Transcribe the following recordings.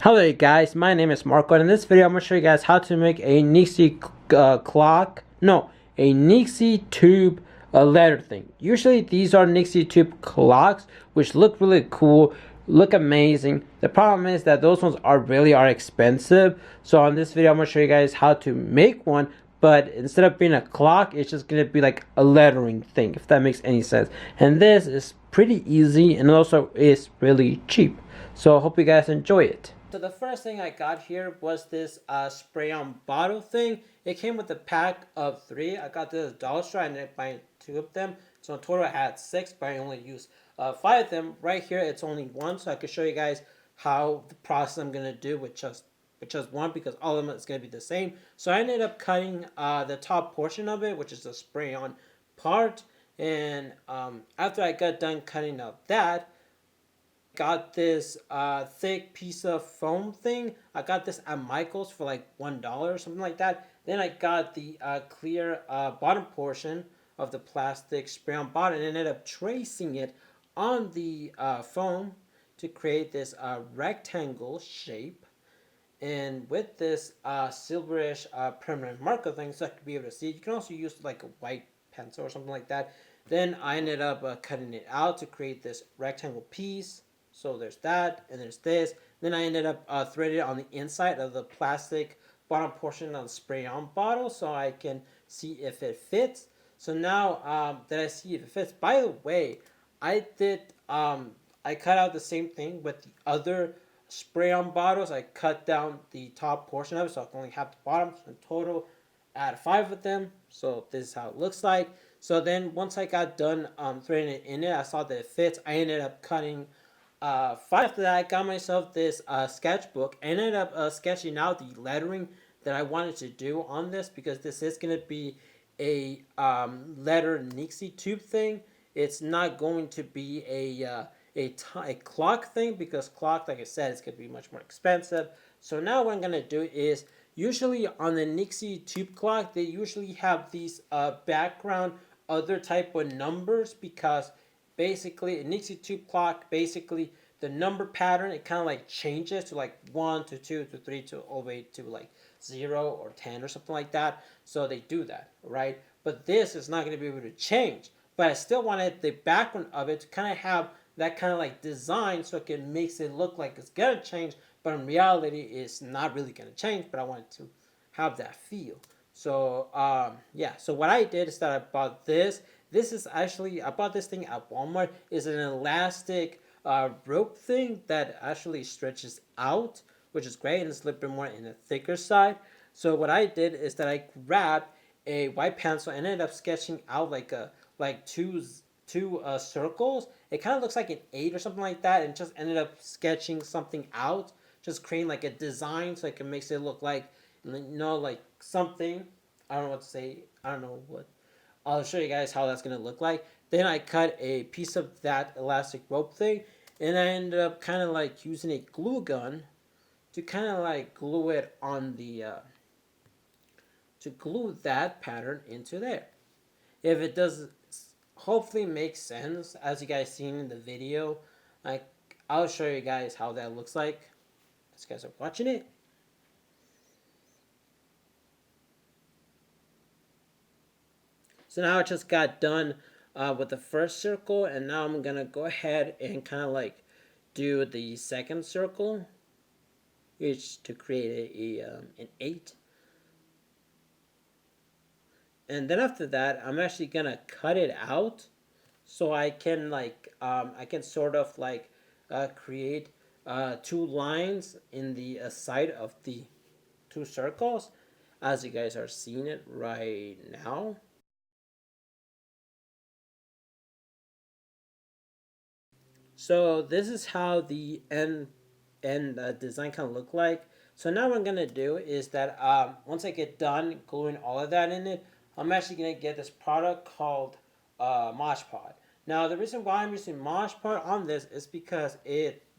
Hello guys, my name is Marco, and in this video I'm going to show you guys how to make a nixie a nixie tube letter thing. Usually these are nixie tube clocks which look really cool, look amazing. The problem is that those ones are expensive. So on this video I'm going to show you guys how to make one, but instead of being a clock, it's just going to be like a lettering thing, if that makes any sense. And this is pretty easy and also is really cheap. So I hope you guys enjoy it. So the first thing I got here was this spray on bottle thing. It came with a pack of 3. I got this dollar store. I ended up buying 2 of them. So in total I had 6, but I only used 5 of them. Right here it's only 1, so I could show you guys how the process I'm going to do with just one, because all of them is going to be the same. So I ended up cutting the top portion of it, which is the spray on part. And after I got done cutting out that, got this thick piece of foam thing. I got this at Michael's for like $1 or something like that. Then I got the clear bottom portion of the plastic spray on bottom and ended up tracing it on the foam to create this rectangle shape. And with this silverish permanent marker thing, so I could be able to see, you can also use like a white pencil or something like that. Then I ended up cutting it out to create this rectangle piece. So there's that, and there's this. Then I ended up threading it on the inside of the plastic bottom portion of the spray-on bottle so I can see if it fits. So now that I see if it fits, by the way, I cut out the same thing with the other spray-on bottles. I cut down the top portion of it so I can only have the bottom. So in total, I had 5 of them. So this is how it looks like. So then once I got done threading it in it, I saw that it fits. I ended up cutting 5. After that, I got myself this sketchbook. I ended up sketching out the lettering that I wanted to do on this, because this is going to be a letter nixie tube thing. It's not going to be a clock thing, because clock, like I said, is going to be much more expensive. So now what I'm going to do is, usually on the nixie tube clock, they usually have these background other type of numbers, because basically a nixie tube clock, basically the number pattern, it kind of like changes to like 1 to 2 to 3 to all the way to like 0 or 10 or something like that. So they do that, right? But this is not going to be able to change. But I still wanted the background of it to kind of have that kind of like design, so it makes it look like it's going to change, but in reality it's not really going to change. But I wanted to have that feel. So yeah, so what I did is that I bought this. This is actually, I bought this thing at Walmart. It's an elastic rope thing that actually stretches out, which is great, and it's a little bit more in the thicker side. So what I did is that I grabbed a white pencil and ended up sketching out like two circles. It kind of looks like an 8 or something like that, and just ended up sketching something out, just creating like a design so it makes it look like, like something. I don't know what to say. I don't know what. I'll show you guys how that's going to look like. Then I cut a piece of that elastic rope thing, and I ended up kind of like using a glue gun to kind of like glue it on the, to glue that pattern into there. If it does hopefully make sense, as you guys seen in the video, I'll show you guys how that looks like as you guys are watching it. So now I just got done with the first circle, and now I'm gonna go ahead and kind of like do the second circle, which to create an 8. And then after that, I'm actually gonna cut it out so I can like I can sort of like create 2 lines in the side of the 2 circles, as you guys are seeing it right now. So this is how the end design kind of look like. So now what I'm gonna do is that once I get done gluing all of that in it, I'm actually gonna get this product called Mosh Pod. Now the reason why I'm using Mosh Pod on this is because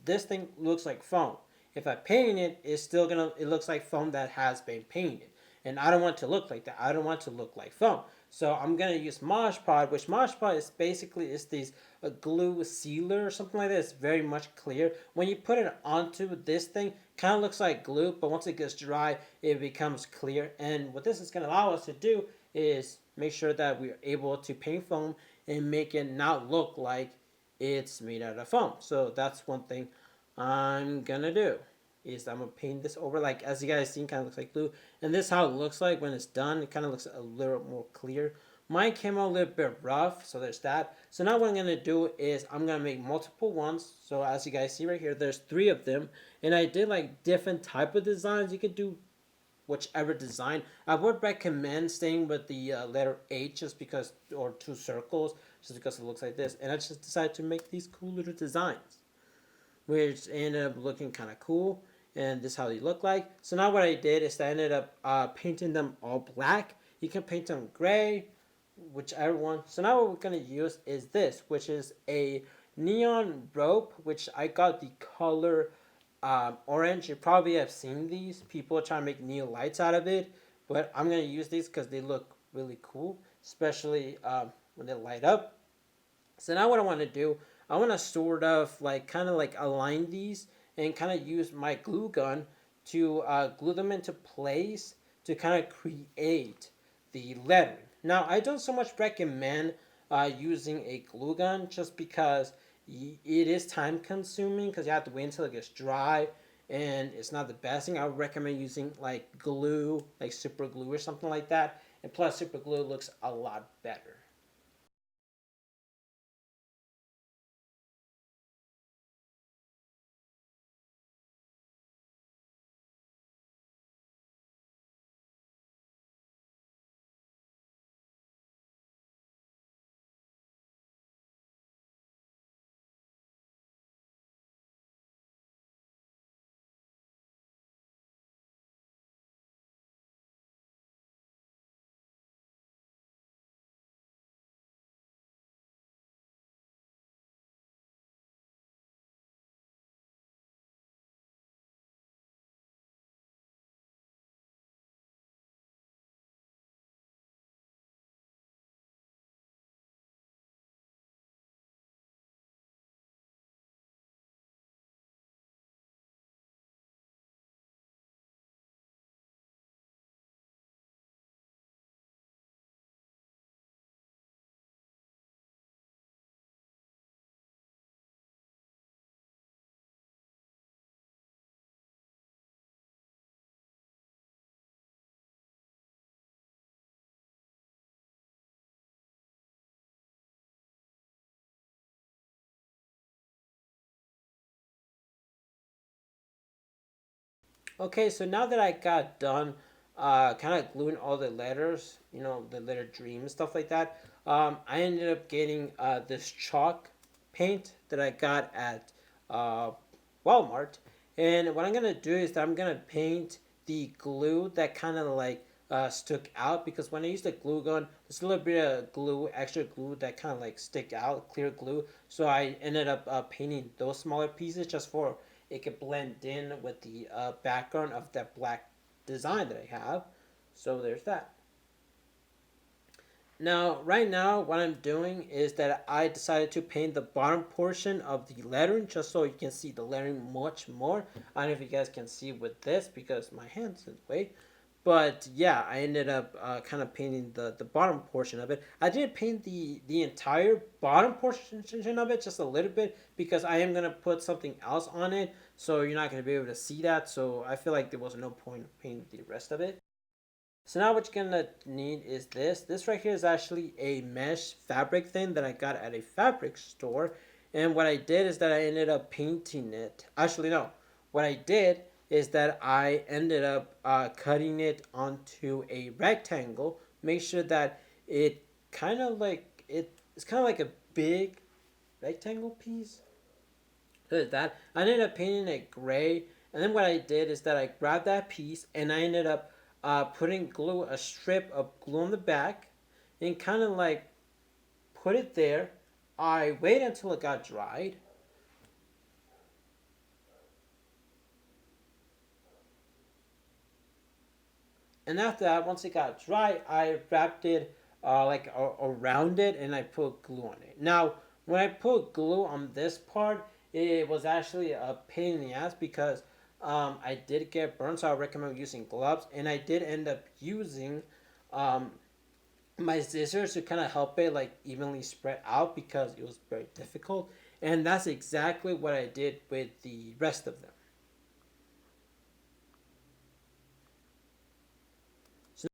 this thing looks like foam. If I paint it, it looks like foam that has been painted, and I don't want it to look like that. I don't want it to look like foam. So I'm gonna use Mosh Pod, which Mosh Pod is basically is these a glue sealer or something like that. It's very much clear. When you put it onto this thing, kind of looks like glue, but once it gets dry, it becomes clear. And what this is gonna allow us to do is make sure that we're able to paint foam and make it not look like it's made out of foam. So that's one thing I'm gonna do is I'm gonna paint this over, like as you guys seen, kind of looks like glue, and this is how it looks like when it's done. It kind of looks a little more clear. Mine came out a little bit rough, so there's that. So now what I'm gonna do is I'm gonna make multiple ones. So as you guys see right here, there's 3 of them, and I did like different type of designs. You could do whichever design. I would recommend staying with the letter H just because, or 2 circles, just because it looks like this. And I just decided to make these cool little designs, which ended up looking kind of cool. And this is how they look like. So now what I did is I ended up painting them all black. You can paint them gray, whichever one. So now what we're going to use is this, which is a neon rope, which I got the color orange. You probably have seen these. People try to make neon lights out of it. But I'm going to use these because they look really cool, especially when they light up. So now what I want to do, I want to sort of like kind of like align these and kind of use my glue gun to glue them into place to kind of create the lettering. Now I don't so much recommend using a glue gun just because it is time consuming because you have to wait until it gets dry and it's not the best thing. I would recommend using like glue, like super glue or something like that. And plus super glue looks a lot better. Okay, so now that I got done kind of gluing all the letters, the letter dream and stuff like that, I ended up getting this chalk paint that I got at uh, Walmart. And what I'm going to do is that I'm going to paint the glue that kind of like stuck out because when I use the glue gun, there's a little bit of glue, extra glue that kind of like stick out, clear glue. So I ended up painting those smaller pieces just for it could blend in with the background of that black design that I have. So there's that. Now, right now, what I'm doing is that I decided to paint the bottom portion of the lettering just so you can see the lettering much more. I don't know if you guys can see with this because my hand's in the way. But yeah, I ended up kind of painting the bottom portion of it. I didn't paint the entire bottom portion of it, just a little bit, because I am going to put something else on it. So you're not going to be able to see that. So I feel like there was no point in painting the rest of it. So now what you're gonna need is this. This right here is actually a mesh fabric thing that I got at a fabric store. And what I did is that I ended up painting it. Actually, no. What I did is that I ended up cutting it onto a rectangle. Make sure that it kind of like it's kind of like a big rectangle piece. So that I ended up painting it gray, and then what I did is that I grabbed that piece and I ended up putting glue, a strip of glue on the back, and kind of like put it there. I waited until it got dried, and after that, once it got dry, I wrapped it around it, and I put glue on it. Now, when I put glue on this part, it was actually a pain in the ass because I did get burned, so I recommend using gloves, and I did end up using um, my scissors to kind of help it like evenly spread out because it was very difficult, and that's exactly what I did with the rest of them. So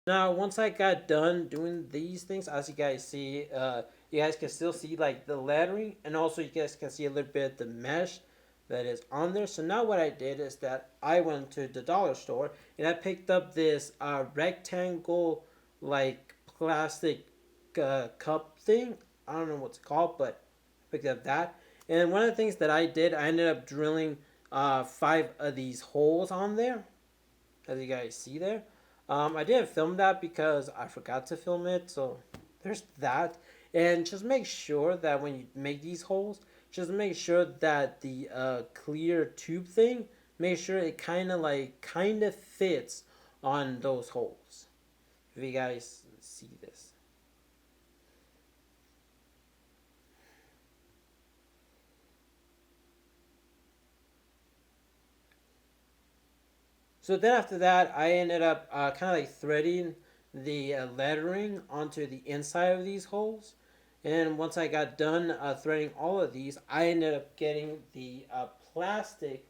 now, once I got done doing these things, as you guys see, you guys can still see like the lettering, and also you guys can see a little bit of the mesh that is on there. So now what I did is that I went to the dollar store and I picked up this rectangle like plastic cup thing. I don't know what's it called, but I picked up that. And one of the things that I did, I ended up drilling five of these holes on there, as you guys see there. I didn't film that because I forgot to film it, so there's that. And just make sure that when you make these holes, just make sure that the clear tube thing, make sure it kind of fits on those holes. If you guys see this. So then after that, I ended up kind of like threading the lettering onto the inside of these holes. And once I got done threading all of these, I ended up getting the plastic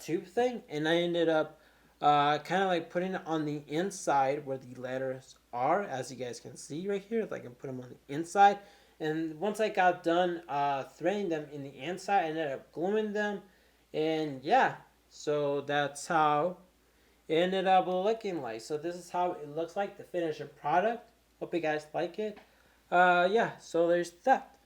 tube thing, and I ended up kind of like putting it on the inside where the letters are, as you guys can see right here. Like I can put them on the inside. And once I got done threading them in the inside, I ended up gluing them. And yeah, so that's how ended up looking like. So this is how it looks like, the finished product. Hope you guys like it. Yeah, so there's that.